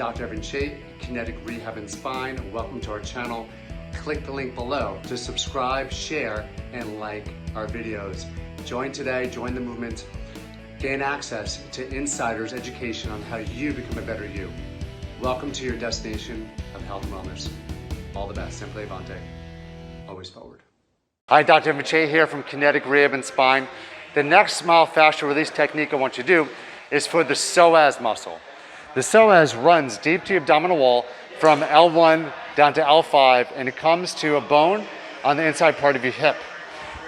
Dr. Chait, Kinetic Rehab and Spine. Welcome to our channel. Click the link below to subscribe, share, and like our videos. Join today, join the movement, gain access to insiders' education on how you become a better you. Welcome to your destination of health and wellness. All the best. Simply Avante. Always forward. Hi, Dr. Chait here from Kinetic Rehab and Spine. The next myofascial release technique I want you to do is for the psoas muscle. The psoas runs deep to your abdominal wall from L1 down to L5, and it comes to a bone on the inside part of your hip.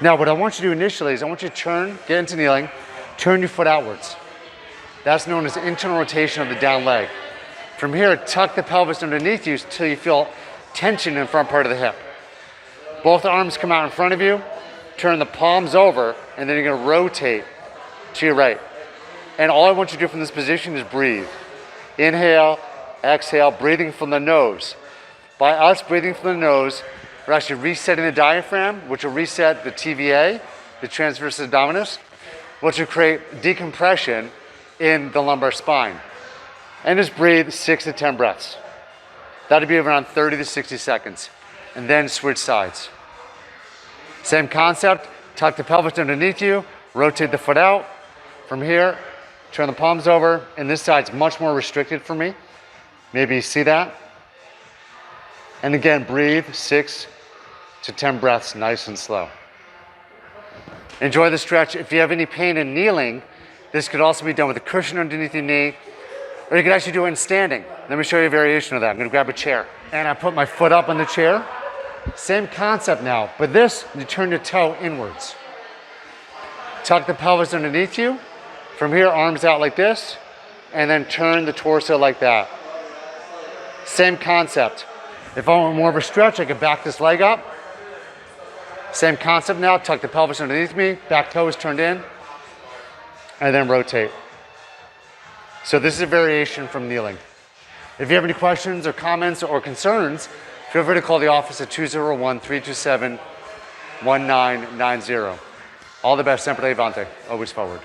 Now, what I want you to do initially is I want you to get into kneeling, turn your foot outwards. That's known as internal rotation of the down leg. From here, tuck the pelvis underneath you until you feel tension in the front part of the hip. Both arms come out in front of you, turn the palms over, and then you're gonna rotate to your right. And all I want you to do from this position is breathe. Inhale, exhale, breathing from the nose. By us breathing from the nose, we're actually resetting the diaphragm, which will reset the TVA, the transverse abdominis, which will create decompression in the lumbar spine. And just breathe 6 to 10 breaths. That'll be around 30 to 60 seconds. And then switch sides. Same concept, tuck the pelvis underneath you, rotate the foot out. From here, turn the palms over, and this side's much more restricted for me. Maybe you see that. And again, breathe 6 to 10 breaths, nice and slow. Enjoy the stretch. If you have any pain in kneeling, this could also be done with a cushion underneath your knee, or you could actually do it in standing. Let me show you a variation of that. I'm gonna grab a chair. And I put my foot up on the chair. Same concept now, but this, you turn your toe inwards. Tuck the pelvis underneath you. From here, arms out like this, and then turn the torso like that. Same concept. If I want more of a stretch, I could back this leg up. Same concept now, tuck the pelvis underneath me, back toe is turned in, and then rotate. So this is a variation from kneeling. If you have any questions or comments or concerns, feel free to call the office at 201-327-1990. All the best, sempre Avante, always forward.